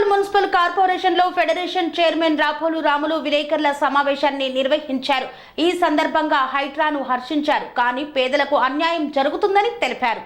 Municipal corporation లో federation chairman Rapolu Ramulu విలేకరుల సమావేశాన్ని నిర్వహించారు. ఈ సందర్భంగా హైడ్రాను హర్షించారు. కానీ పేదలకు అన్యాయం జరుగుతుందని తెలిపారు.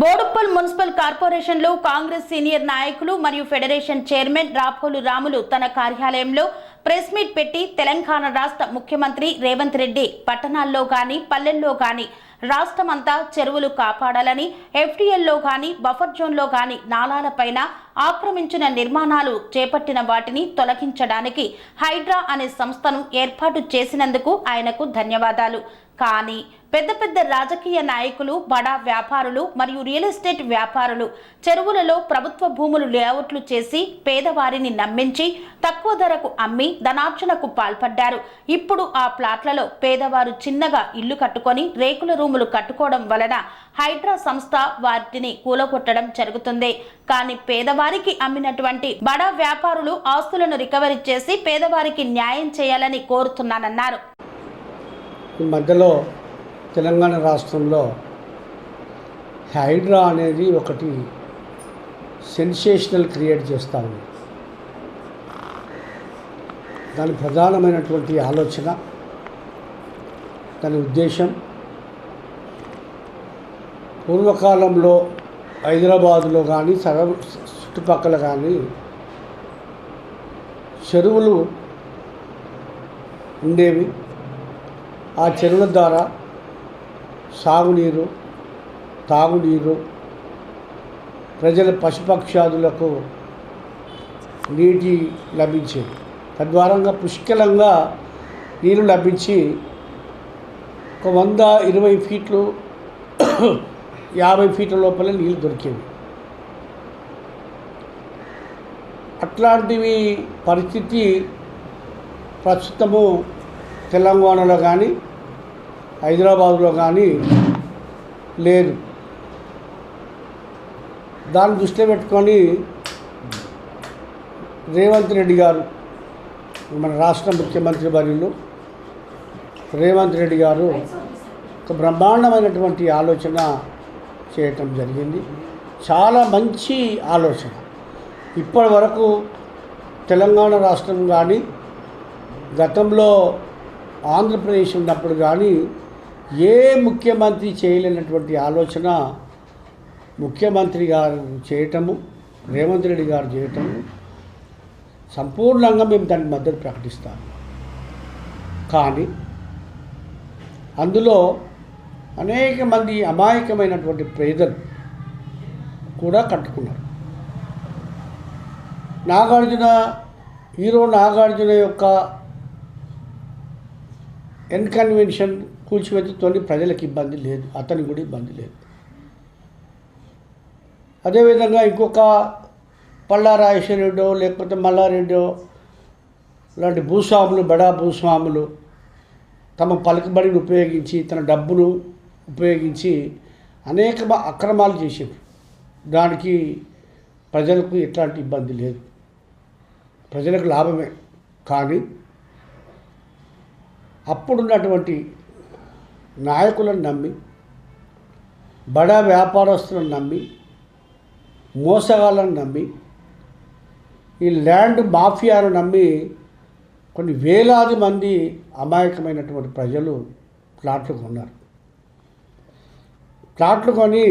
బోడుప్పల్ మున్సిపల్ కార్పొరేషన్ లో కాంగ్రెస్ సీనియర్ నాయకులు మరియు ఫెడరేషన్ చైర్మన్ రాపోలు రాములు తన కార్యాలయంలో ప్రెస్ మీట్ పెట్టి తెలంగాణ రాష్ట్ర ముఖ్యమంత్రి రేవంత్ రెడ్డి పట్టణాల్లో గాని పల్లెల్లో గాని రాష్ట్రమంతా చెరువులు కాపాడాలని, ఎఫ్టీఎల్లో గాని బఫర్ జోన్లో గాని నాలాలపైన ఆక్రమించిన నిర్మాణాలు చేపట్టిన వాటిని తొలగించడానికి హైడ్రా అనే సంస్థను ఏర్పాటు చేసినందుకు ఆయనకు ధన్యవాదాలు. కానీ పెద్ద పెద్ద రాజకీయ నాయకులు, బడా వ్యాపారులు మరియు రియల్ ఎస్టేట్ వ్యాపారులు చెరువులలో ప్రభుత్వ భూములు లేఅవుట్లు చేసి పేదవారిని నమ్మించి తక్కువ ధరకు అమ్మి ధనార్జనకు పాల్పడ్డారు. ఇప్పుడు ఆ ప్లాట్లలో పేదవారు చిన్నగా ఇల్లు కట్టుకొని రేకుల రూములు కట్టుకోవడం వలన హైడ్రా సంస్థ వాటిని కూలగొట్టడం జరుగుతుంది. కానీ పేదవారికి అమ్మినటువంటి బడా వ్యాపారులు ఆస్తులను రికవరీ చేసి పేదవారికి న్యాయం చేయాలని కోరుతున్నానన్నారు. ఈ మధ్యలో తెలంగాణ రాష్ట్రంలో హైడ్రా అనేది ఒకటి సెన్సేషనల్ క్రియేట్ చేస్తూ ఉంది. దాని ప్రధానమైనటువంటి ఆలోచన, దాని ఉద్దేశం పూర్వకాలంలో హైదరాబాదులో కానీ చుట్టుపక్కల కానీ చెరువులు ఉండేవి. ఆ చెరువుల ద్వారా సాగునీరు, తాగునీరు, ప్రజల పశుపక్షాదులకు నీటి లభించేది. తద్వారా పుష్కలంగా నీరు లభించి ఒక 120 ఫీట్లు 50 ఫీట్ల లోపల నీళ్ళు దొరికేవి. అట్లాంటివి పరిస్థితి ప్రస్తుతము తెలంగాణలో కానీ హైదరాబాదులో కానీ లేదు. దాన్ని దృష్టిలో పెట్టుకొని రేవంత్ రెడ్డి గారు, మన రాష్ట్ర ముఖ్యమంత్రి వర్యులు రేవంత్ రెడ్డి గారు ఒక బ్రహ్మాండమైనటువంటి ఆలోచన చేయటం జరిగింది. చాలా మంచి ఆలోచన. ఇప్పటి వరకు తెలంగాణ రాష్ట్రం కానీ గతంలో ఆంధ్రప్రదేశ్ ఉన్నప్పుడు కానీ ఏ ముఖ్యమంత్రి చేయలేనటువంటి ఆలోచన ముఖ్యమంత్రి గారు చేయటము, రేవంత్ రెడ్డి గారు చేయటము సంపూర్ణంగా మేము దానికి మద్దతు ప్రకటిస్తాము. కానీ అందులో అనేక మంది అమాయకమైనటువంటి పేదలు కూడా కట్టుకున్నారు. హీరో నాగార్జున యొక్క ఎన్కన్వెన్షన్ కూల్చివేతతో ప్రజలకు ఇబ్బంది లేదు, అతనికి కూడా ఇబ్బంది లేదు. అదేవిధంగా ఇంకొక పల్లారాజేశ్వరరెడ్డో లేకపోతే మల్లారెడ్డో లాంటి భూస్వాములు, బడా భూస్వాములు తమ పలుకుబడిని ఉపయోగించి, తన డబ్బును ఉపయోగించి అనేక అక్రమాలు చేశారు. దానికి ప్రజలకు ఎట్లాంటి ఇబ్బంది లేదు, ప్రజలకు లాభమే. కానీ అప్పుడున్నటువంటి నాయకులను నమ్మి, బడా వ్యాపారస్తులను నమ్మి, మోసగాళ్ళను నమ్మి, ఈ ల్యాండ్ మాఫియాను నమ్మి కొన్ని వేలాది మంది అమాయకమైనటువంటి ప్రజలు ప్లాట్లు కొన్నారు. ప్లాట్లు కొని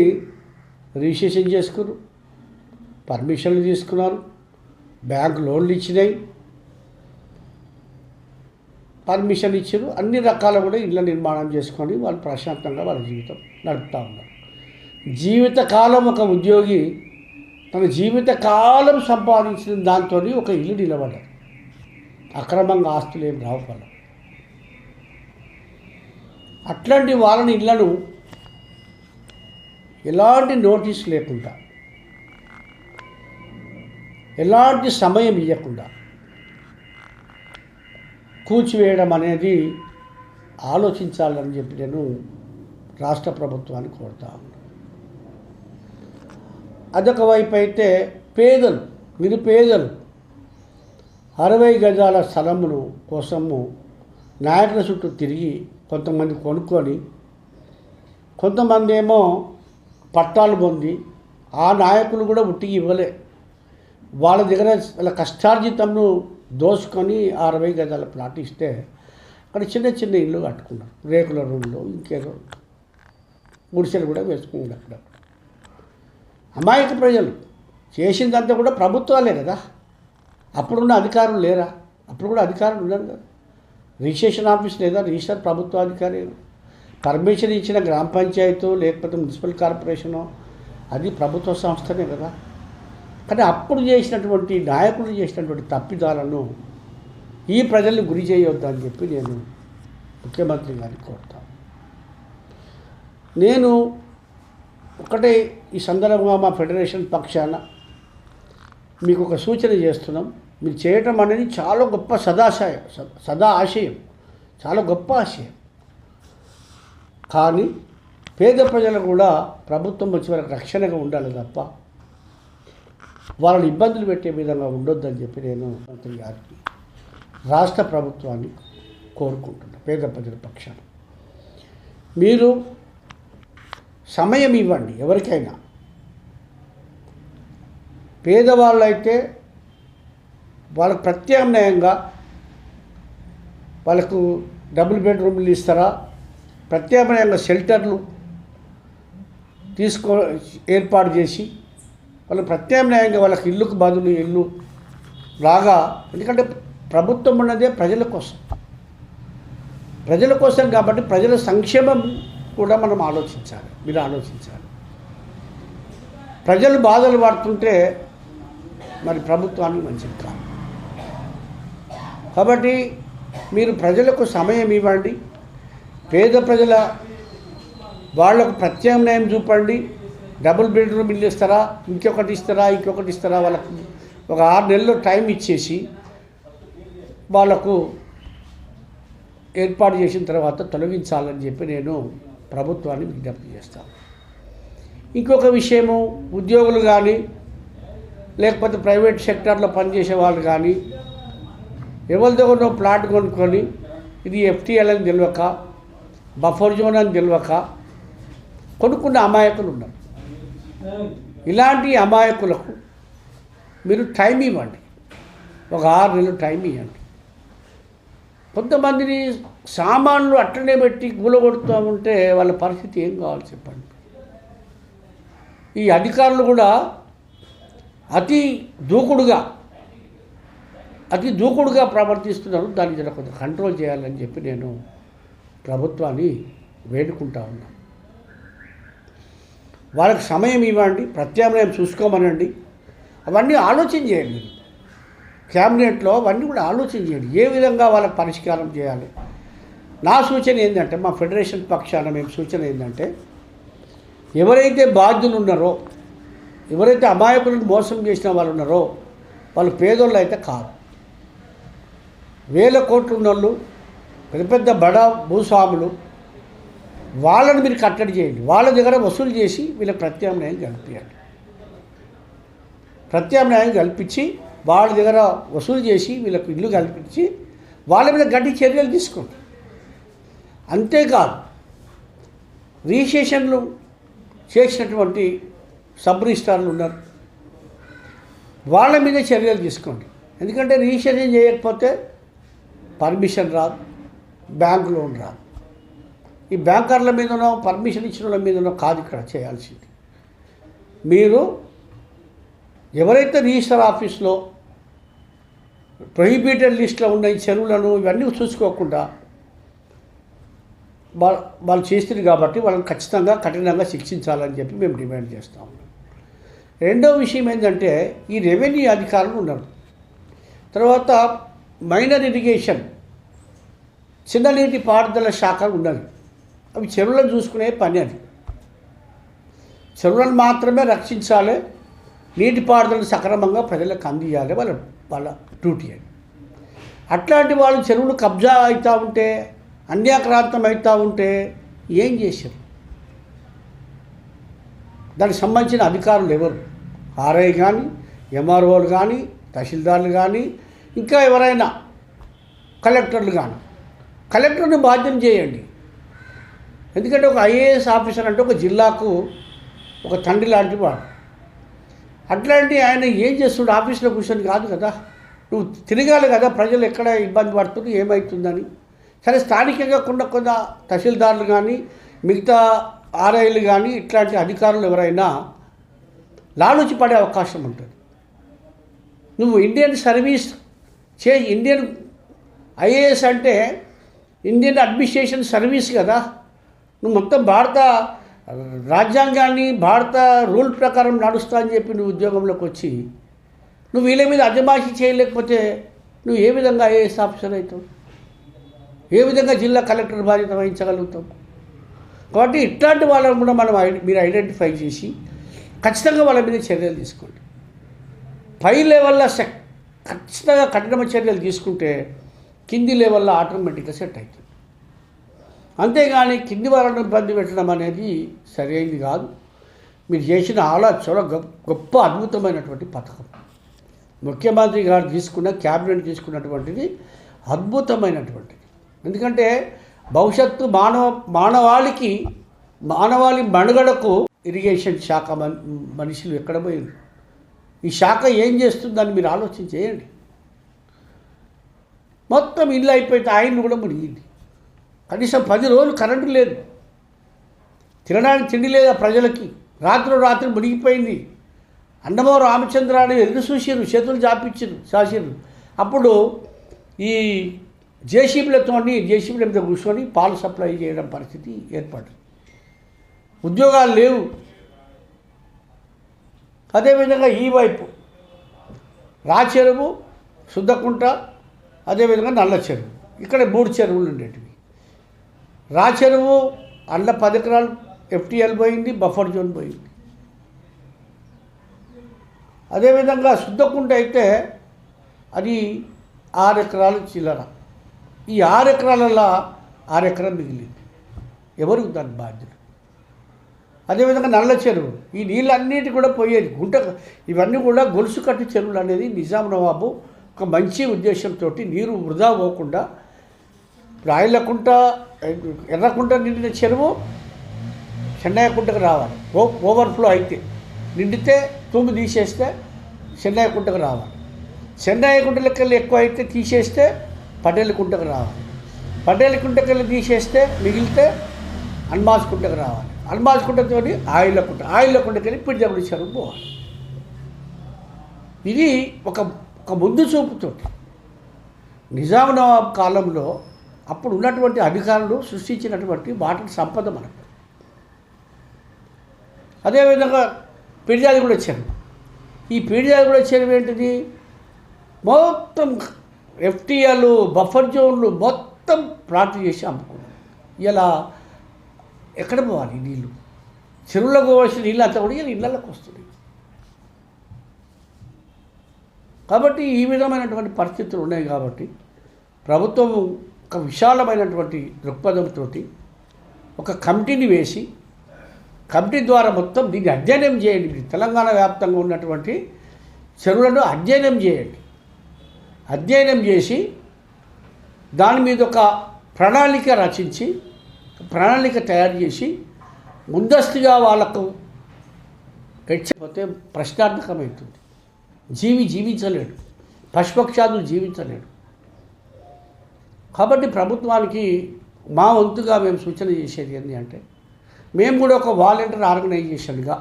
రిజిస్ట్రేషన్ చేసుకున్నారు, పర్మిషన్లు తీసుకున్నారు, బ్యాంకు లోన్లు ఇచ్చినాయి, పర్మిషన్ ఇచ్చారు. అన్ని రకాల కూడా ఇళ్ళ నిర్మాణం చేసుకొని వాళ్ళు ప్రశాంతంగా వాళ్ళ జీవితం నడుపుతూ ఉన్నారు. జీవితకాలం ఒక ఉద్యోగి తన జీవితకాలం సంపాదించిన దాంతో ఒక ఇల్లు నిలబడ్డారు. అక్రమంగా ఆస్తులు ఏం రావు వాళ్ళ. అట్లాంటి వాళ్ళని ఇళ్లను ఎలాంటి నోటీస్ లేకుండా, ఎలాంటి సమయం ఇవ్వకుండా కూల్చివేయడం అనేది ఆలోచించాలని చెప్పి నేను రాష్ట్ర ప్రభుత్వాన్ని కోరుతా ఉన్నాను. అదొక వైపు అయితే పేదలు, నిరుపేదలు 60 గజాల స్థలమును కోసము నాయకుల చుట్టూ తిరిగి కొంతమంది కొనుక్కొని, కొంతమంది ఏమో పట్టాలు పొంది ఆ నాయకులు కూడా ఉట్టికి ఇవ్వలే. వాళ్ళ దగ్గర వాళ్ళ కష్టార్జితంను దోసుకొని 60 గజాల ప్లాట్ ఇస్తే అక్కడ చిన్న చిన్న ఇల్లు కట్టుకున్నారు, రేకుల రూమ్లో, ఇంకేదో గుడిసెలు కూడా వేసుకున్నారు. అక్కడ అమాయక ప్రజలు చేసిందంతా కూడా ప్రభుత్వాలే కదా. అప్పుడున్న అధికారులు లేరా? అప్పుడు కూడా అధికారులు ఉన్నారు కదా. రిజిస్ట్రేషన్ ఆఫీస్ లేదా, రిజిస్టర్ ప్రభుత్వాధికారి, పర్మిషన్ ఇచ్చిన గ్రామ పంచాయతీ లేకపోతే మున్సిపల్ కార్పొరేషను అది ప్రభుత్వ సంస్థనే కదా. కానీ అప్పుడు చేసినటువంటి నాయకులు చేసినటువంటి తప్పిదాలను ఈ ప్రజల్ని గురి చేయొద్దని చెప్పి నేను ముఖ్యమంత్రి గారిని కోరుతాను. నేను ఒకటే ఈ సందర్భంగా మా ఫెడరేషన్ పక్షాన మీకు ఒక సూచన చేస్తున్నాం. మీరు చేయటం అనేది చాలా గొప్ప సదా ఆశయం, చాలా గొప్ప ఆశయం. కానీ పేద ప్రజలు కూడా ప్రభుత్వం వచ్చి వరకు రక్షణగా ఉండాలి తప్ప వాళ్ళని ఇబ్బందులు పెట్టే విధంగా ఉండొద్దని చెప్పి నేను మంత్రి గారికి, రాష్ట్ర ప్రభుత్వాన్ని కోరుకుంటున్నాను. పేద ప్రజల పక్షాన మీరు సమయం ఇవ్వండి ఎవరికైనా. పేదవాళ్ళు అయితే వాళ్ళకు ప్రత్యామ్నాయంగా వాళ్ళకు డబుల్ బెడ్రూమ్లు ఇస్తారా, ప్రత్యామ్నాయంగా షెల్టర్లు ఏర్పాటు చేసి వాళ్ళు ప్రత్యామ్నాయంగా వాళ్ళకి ఇల్లుకు బదులు ఇల్లు లాగా. ఎందుకంటే ప్రభుత్వం ఉన్నదే ప్రజల కోసం కాబట్టి ప్రజల సంక్షేమం కూడా మనం ఆలోచించాలి. మీరు ఆలోచించాలి. ప్రజలు బాధలు పడుతుంటే మరి ప్రభుత్వానికి మంచిది కాదు. కాబట్టి మీరు ప్రజలకు సమయం ఇవ్వండి. పేద ప్రజల వాళ్లకు ప్రత్యామ్నాయం చూపండి. డబుల్ బెడ్రూమ్ ఇల్లు ఇస్తారా, ఇంకొకటి ఇస్తారా, వాళ్ళకు ఒక 6 నెలలు టైం ఇచ్చేసి వాళ్ళకు ఏర్పాటు చేసిన తర్వాత తొలగించాలని చెప్పి నేను ప్రభుత్వాన్ని విజ్ఞప్తి చేస్తాను. ఇంకొక విషయము, ఉద్యోగులు కానీ లేకపోతే ప్రైవేట్ సెక్టార్లో పనిచేసే వాళ్ళు కానీ ఎవరి దగ్గర ప్లాట్ కొనుక్కొని ఇది FTL అని తెలియక, బఫర్ జోన్ అని తెలియక కొనుక్కున్న అమాయకులు ఉన్నారు. ఇలాంటి అమాయకులకు మీరు టైం ఇవ్వండి, ఒక 6 నెలలు టైం ఇవ్వండి. కొంతమందిని సామాన్లు అట్టనే పెట్టి కూలగొడుతూ ఉంటే వాళ్ళ పరిస్థితి ఏం కావాలి చెప్పండి. ఈ అధికారులు కూడా అతి దూకుడుగా ప్రవర్తిస్తున్నారు. దాన్ని జర కొంచెం కంట్రోల్ చేయాలని చెప్పి నేను ప్రభుత్వాన్ని వేడుకుంటా ఉన్నాను. వాళ్ళకి సమయం ఇవ్వండి, ప్రత్యామ్నాయం చూసుకోమనండి. అవన్నీ ఆలోచన చేయండి. క్యాబినెట్లో అవన్నీ కూడా ఆలోచన చేయండి, ఏ విధంగా వాళ్ళకి పరిష్కారం చేయాలి. నా సూచన ఏంటంటే, మా ఫెడరేషన్ పక్షాన మేము సూచన ఏంటంటే, ఎవరైతే బాధ్యులు ఉన్నారో, ఎవరైతే అమాయకులను మోసం చేసిన వాళ్ళు ఉన్నారో వాళ్ళు పేదోళ్ళు అయితే కాదు. వేల కోట్లు ఉన్నోళ్ళు, పెద్ద పెద్ద బడా భూస్వాములు, వాళ్ళని మీరు కట్టడి చేయండి. వాళ్ళ దగ్గర వసూలు చేసి వీళ్ళకి ప్రత్యామ్నాయం కల్పించండి. ప్రత్యామ్నాయం కల్పించి వాళ్ళ దగ్గర వసూలు చేసి వీళ్ళకు ఇల్లు కల్పించి వాళ్ళ మీద గట్టి చర్యలు తీసుకోండి. అంతేకాదు, రిజిస్ట్రేషన్లు చేసినటువంటి సబ్ రిజిస్ట్రార్లు ఉన్నారు, వాళ్ళ మీద చర్యలు తీసుకోండి. ఎందుకంటే రిజిస్ట్రేషన్ చేయకపోతే పర్మిషన్ రాదు, బ్యాంకు లోన్ రాదు. ఈ బ్యాంకర్ల మీదనో పర్మిషన్ ఇచ్చిన వాళ్ళ మీదనో కాదు ఇక్కడ చేయాల్సింది. మీరు ఎవరైతే రిజిస్టర్ ఆఫీస్లో ప్రొహిబిటెడ్ లిస్ట్లో ఉన్న ఈ చెరువులను ఇవన్నీ చూసుకోకుండా వాళ్ళు చేస్తుంది కాబట్టి వాళ్ళని ఖచ్చితంగా కఠినంగా శిక్షించాలని చెప్పి మేము డిమాండ్ చేస్తాము. రెండో విషయం ఏంటంటే, ఈ రెవెన్యూ అధికారులు ఉన్నారు, తర్వాత మైనర్ ఇరిగేషన్ చిన్న నీటి పారుదల శాఖ ఉన్నది. అవి చెరువులను చూసుకునే పని. అది చెరువులను మాత్రమే రక్షించాలి, నీటిపారుదలను సక్రమంగా ప్రజలకు అందియాలి, వాళ్ళ డ్యూటీ అది. అట్లాంటి వాళ్ళు చెరువులు కబ్జా అవుతూ ఉంటే, అన్యాక్రాంతం అవుతూ ఉంటే ఏం చేశారు? దానికి సంబంధించిన అధికారులు ఎవరు? ఆర్ఐ కానీ, ఎంఆర్ఓలు కానీ, తహసీల్దార్లు కానీ, ఇంకా ఎవరైనా కలెక్టర్లు కానీ. కలెక్టర్ని బాధ్యం చేయండి. ఎందుకంటే ఒక IAS ఆఫీసర్ అంటే ఒక జిల్లాకు ఒక తండ్రి లాంటి వాడు. అట్లాంటి ఆయన ఏం చేస్తుండే? ఆఫీస్లో కూర్చొని కాదు కదా, నువ్వు తిరగాలి కదా, ప్రజలు ఎక్కడ ఇబ్బంది పడుతుంది ఏమవుతుందని. సరే, స్థానికంగా కొంత తహసీల్దార్లు కానీ మిగతా ఆర్ఐలు కానీ ఇట్లాంటి అధికారులు ఎవరైనా లాలూచి పడే అవకాశం ఉంటుంది. నువ్వు ఇండియన్ సర్వీస్ ఇండియన్ ఐఏఎస్ అంటే ఇండియన్ అడ్మినిస్ట్రేషన్ సర్వీస్ కదా. నువ్వు మొత్తం భారత రాజ్యాంగాన్ని భారత రూల్ ప్రకారం నడుస్తా అని చెప్పి నువ్వు ఉద్యోగంలోకి వచ్చి నువ్వు వీళ్ళ మీద అజమాయిషీ చేయలేకపోతే నువ్వు ఏ విధంగా ఐఏఎస్ ఆఫీసర్ అవుతావు? ఏ విధంగా జిల్లా కలెక్టర్ బాధ్యత వహించగలుగుతావు? కాబట్టి ఇట్లాంటి వాళ్ళని కూడా మీరు ఐడెంటిఫై చేసి ఖచ్చితంగా వాళ్ళ మీద చర్యలు తీసుకోండి. పై లెవెల్లో ఖచ్చితంగా కఠిన చర్యలు తీసుకుంటే కింది లెవెల్లో ఆటోమేటిక్గా సెట్ అవుతుంది. అంతేగాని కింది వాళ్ళని ఇబ్బంది పెట్టడం అనేది సరైనది కాదు. మీరు చేసిన ఆలోచన గొప్ప అద్భుతమైనటువంటి పథకం. ముఖ్యమంత్రి గారు క్యాబినెట్ తీసుకున్నటువంటిది అద్భుతమైనటువంటిది. ఎందుకంటే భవిష్యత్తు మానవాళి మనుగడకు ఇరిగేషన్ శాఖ మనుషులు ఎక్కడ పోయారు? ఈ శాఖ ఏం చేస్తుందని మీరు ఆలోచన చేయండి. మొత్తం ఇల్లు అయిపోతే ఆయన్ని కూడా మునిగింది. కనీసం 10 రోజులు కరెంటు లేదు, తినడానికి తిండి లేదా ప్రజలకి. రాత్రి మునిగిపోయింది. అన్నమో రామచంద్రాన్ని ఎదురు చూసిర్రు, చేతులు చాసిర్రు. అప్పుడు ఈ జేసీబీల మీద కూర్చొని పాలు సప్లై చేయడం పరిస్థితి ఏర్పడింది. ఉద్యోగాలు లేవు. అదేవిధంగా ఈ వైపు రాచెరువు, శుద్ధకుంట, అదేవిధంగా నల్ల చెరువు, ఇక్కడ 3 చెరువులు ఉండేటివి. రాచెరువు అందులో 10 ఎకరాలు FTL పోయింది, బఫర్ జోన్ పోయింది. అదేవిధంగా శుద్ధకుంట అయితే అది 6 ఎకరాలు చిల్లర. ఈ 6 ఎకరాలలో 6 ఎకరాలు మిగిలింది. ఎవరికి దాని బాధ్యత? అదేవిధంగా నల్ల చెరువు, ఈ నీళ్ళన్నిటి కూడా పోయేది ఇవన్నీ కూడా గొలుసు కట్టు చెరువులు అనేది నిజాం నవాబు ఒక మంచి ఉద్దేశంతో నీరు వృధా పోకుండా రాయలకుంట ఎర్రకుంట నిండిన చెరువు చెన్నయ్యకుంటకు రావాలి. ఓవర్ఫ్లో అయితే నిండితే తూము తీసేస్తే చెన్నయ్యకుంటకు రావాలి. చెన్నయ్యకుంటలకెళ్ళి ఎక్కువ అయితే తీసేస్తే పటేలకుంటకు రావాలి. పటేలకుంటకెళ్ళి తీసేస్తే మిగిలితే అన్మాస్కుంటకు రావాలి. అన్మాస్కుంటతో ఆయిలకుంటకెళ్ళి పిడిదబడి చెరువు పోవాలి. ఇది ఒక ముందు చూపుతోటి నిజాం నవాబ్ కాలంలో అప్పుడు ఉన్నటువంటి అధికారులు సృష్టించినటువంటి వాటర్ సంపద మనకు. అదేవిధంగా పిడిజాదిగూడ చెరువు, ఈ పిడిజాదిగూడ చెరువు ఏంటిది? మొత్తం FTL బఫర్ జోన్లు మొత్తం ప్లాట్ చేసి అమ్ముకున్నాం. ఇలా ఎక్కడ పోవాలి నీళ్ళు? చెరువులకు పోవాల్సిన నీళ్ళు అంతా కూడా ఇళ్ళకి వస్తుంది. కాబట్టి ఈ విధమైనటువంటి పరిస్థితులు ఉన్నాయి. కాబట్టి ప్రభుత్వం ఒక విశాలమైనటువంటి దృక్పథంతో ఒక కమిటీని వేసి కమిటీ ద్వారా మొత్తం దీన్ని అధ్యయనం చేయండి. మీరు తెలంగాణ వ్యాప్తంగా ఉన్నటువంటి చెరువులను అధ్యయనం చేయండి. అధ్యయనం చేసి దాని మీద ఒక ప్రణాళిక రచించి ప్రణాళిక తయారు చేసి ముందస్తుగా వాళ్ళకు ఎచ్చపోతే ప్రశ్నార్థకమవుతుంది. జీవించలేడు, పశుపక్షాదులు జీవించలేడు. కాబట్టి ప్రభుత్వానికి మా వంతుగా మేము సూచన చేసేది ఏంటి అంటే, మేము కూడా ఒక వాలంటీర్ ఆర్గనైజేషన్గా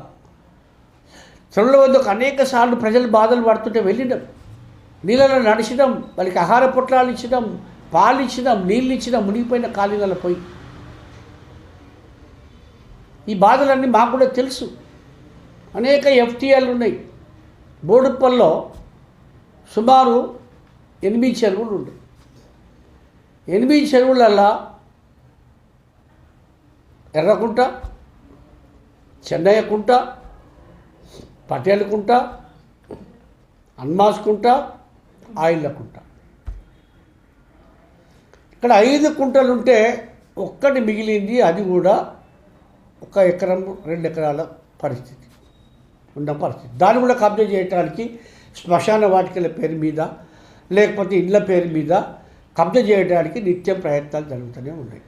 చెరువుల వద్దకు అనేక సార్లు ప్రజలు బాధలు పడుతుంటే వెళ్ళినాం, నీళ్ళలో నడిచినాం, వాళ్ళకి ఆహార పొట్లాలు ఇచ్చినాం, పాలు ఇచ్చినాం, నీళ్ళు ఇచ్చినాం, మునిగిపోయిన ఖాళీలలో పోయి. ఈ బాధలన్నీ మాకు కూడా తెలుసు. అనేక FTL ఉన్నాయి. బోడుప్పల్లో సుమారు 8 చెరువులు ఉన్నాయి. 8 చెరువులల్లో ఎర్రకుంట, చెన్నయ్యకుంట, పటేలకుంట, అన్మాస్కుంట, ఆయిల్లకుంట, ఇక్కడ 5 కుంటలు ఉంటే ఒక్కటి మిగిలింది. అది కూడా 1 ఎకరం 2 ఎకరాల పరిస్థితి ఉన్న పరిస్థితి. దాన్ని కూడా కబ్జా చేయడానికి శ్మశాన వాటికల పేరు మీద లేకపోతే ఇళ్ళ పేరు మీద కబ్జా చేయడానికి నిత్యం ప్రయత్నాలు జరుగుతూనే ఉన్నాయి.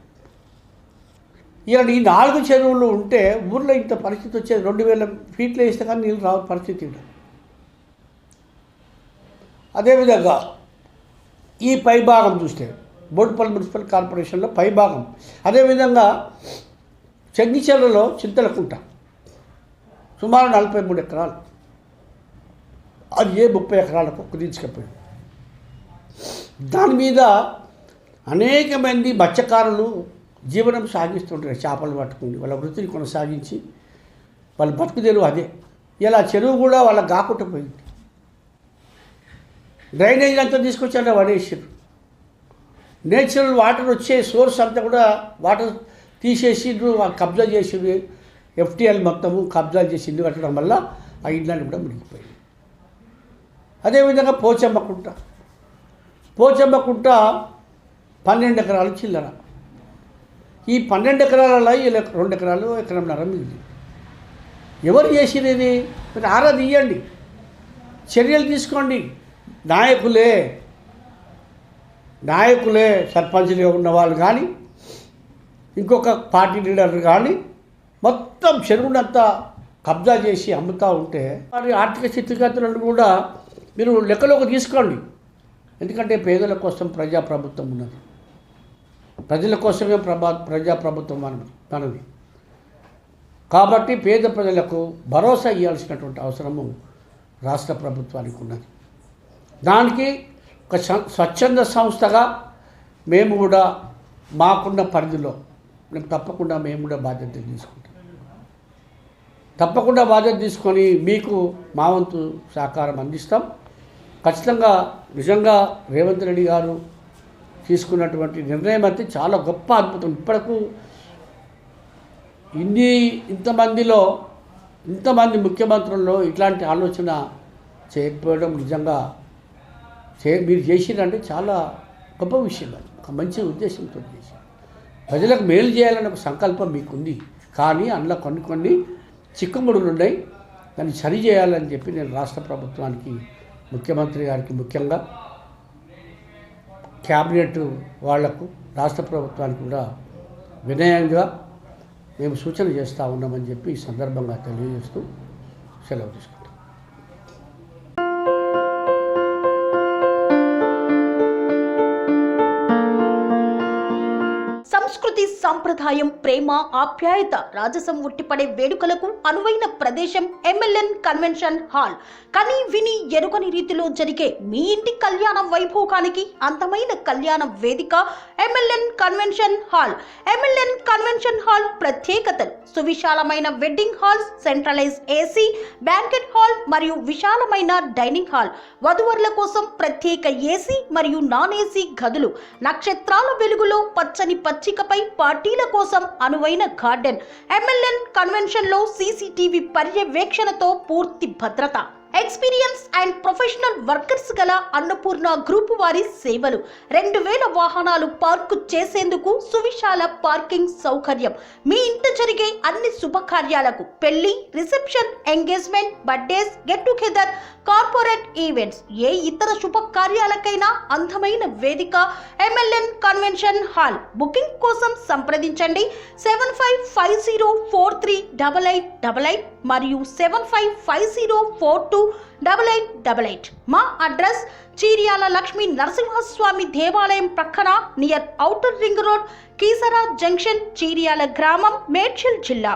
ఇలా ఈ 4 చెరువులు ఉంటే ఊర్లో ఇంత పరిస్థితి వచ్చేది. 2000 ఫీట్లు వేస్తే కానీ నీళ్ళు రావు పరిస్థితి ఉండదు. అదేవిధంగా ఈ పైభాగం చూస్తే బోడుపల్లి మున్సిపల్ కార్పొరేషన్లో పైభాగం, అదేవిధంగా చెంగిచెర్లలో చింతలకుంట సుమారు 43 ఎకరాలు, అది 30 ఎకరాలకు కుదించకపోయింది. దాని మీద అనేక మంది మత్స్యకారులు జీవనం సాగిస్తుంటారు. చేపలు పట్టుకుని వాళ్ళ వృత్తిని కొనసాగించి వాళ్ళ బతుకుదేరు అదే. ఇలా చెరువు కూడా వాళ్ళకి కాకుండా పోయింది. డ్రైనేజ్ అంతా తీసుకొచ్చి పడేసారు. నేచురల్ వాటర్ వచ్చే సోర్స్ అంతా కూడా వాటర్ తీసేసిండ్రు, కబ్జా చేసిండ్రు. FTL మొత్తము కబ్జా చేసి ఇల్లు కట్టడం వల్ల ఆ ఇళ్ళని కూడా మునిగిపోయింది. అదేవిధంగా పోచమ్మకుంట 12 ఎకరాలు చిల్లర. ఈ 12 ఎకరాలలో 2 ఎకరాలు ఎకరంన్నర మిగిలింది. ఎవరు చేసిరు ఇది? మీరు ఆరా తీయండి, చర్యలు తీసుకోండి. నాయకులే సర్పంచ్గా ఉన్న వాళ్ళు కానీ ఇంకొక పార్టీ లీడర్లు కానీ మొత్తం చెరువునంతా కబ్జా చేసి అమ్ముతూ ఉంటే వారి ఆర్థిక స్థితిగతులను కూడా మీరు లెక్కలోకి తీసుకోండి. ఎందుకంటే పేదల కోసం ప్రజాప్రభుత్వం ఉన్నది, ప్రజల కోసమే ప్రజాప్రభుత్వం మనది. కాబట్టి పేద ప్రజలకు భరోసా ఇవ్వాల్సినటువంటి అవసరము రాష్ట్ర ప్రభుత్వానికి ఉన్నది. దానికి ఒక స్వచ్ఛంద సంస్థగా మేము కూడా మాకున్న పరిధిలో తప్పకుండా మేము కూడా బాధ్యత తీసుకుంటాం. తప్పకుండా బాధ్యత తీసుకొని మీకు మా వంతు సహకారం అందిస్తాం. ఖచ్చితంగా నిజంగా రేవంత్ రెడ్డి గారు తీసుకున్నటువంటి నిర్ణయం అయితే చాలా గొప్ప అద్భుతం. ఇప్పటికు ఇంతమంది ముఖ్యమంత్రుల్లో ఇట్లాంటి ఆలోచన చేయకపోవడం నిజంగా మీరు చేసిరంటే చాలా గొప్ప విషయం. ఒక మంచి ఉద్దేశంతో చేశారు. ప్రజలకు మేలు చేయాలనే ఒక సంకల్పం మీకుంది. కానీ అందులో కొన్ని చిక్కుముడులు ఉన్నాయి. దాన్ని సరి చేయాలని చెప్పి నేను రాష్ట్ర ప్రభుత్వానికి, ముఖ్యమంత్రి గారికి, ముఖ్యంగా క్యాబినెట్ వాళ్లకు, రాష్ట్ర ప్రభుత్వానికి కూడా వినయంగా మేము సూచన చేస్తూ ఉన్నామని చెప్పి ఈ సందర్భంగా తెలియజేస్తూ సెలవు తీసుకుంటాం. సంస్కృతి, సంప్రదాయం, ప్రేమ, ఆప్యాయత, రాజసం ఉట్టిపడే వేడుకలకు అనువైన ప్రదేశం MLN కన్వెన్షన్ హాల్. కని విని ఎరుగని రీతిలో జరిగే మీ ఇంటి కళ్యాణ వైభోగానికి అందమైన కళ్యాణ వేదిక MLN convention hall. MLN convention hall ప్రత్యేకతలు: సువిశాలమైన wedding halls, centralise AC banquet hall మరియు విశాలమైన డైనింగ్ హాల్. వధువరుల కోసం ప్రత్యేక AC మరియు నాన్ AC గదులు. నక్షత్రాల వెలుగులో పచ్చని పచ్చికపై పార్టీల కోసం అనువైన గార్డెన్. MLN కన్వెన్షన్ లో CCTV పర్యవేక్షణతో పూర్తి భద్రత. ఎక్స్పీరియన్స్ అండ్ ప్రొఫెషనల్ వర్కర్స్ గల అన్నపూర్ణ గ్రూప్ వారి సేవలు. 2000 వాహనాలు పార్కు చేసేందుకు సువిశాల పార్కింగ్ సౌకర్యం. మీ ఇంట జరిగే అన్ని శుభకార్యాలకు, పెళ్లి, reception, engagement, birthdays, get together, corporate events, ఏ ఇతర శుభకార్యాలకైనా అందమైన వేదిక MLN కన్వెన్షన్ హాల్. బుకింగ్ కోసం సంప్రదించండి 7550438888 మరియు 7550428888. మా అడ్రస్ చీర్యాల లక్ష్మీ నరసింహస్వామి దేవాలయం ప్రక్కన, near outer ring road, Keesara junction, Cheeryal గ్రామం, మేడ్చల్ జిల్లా.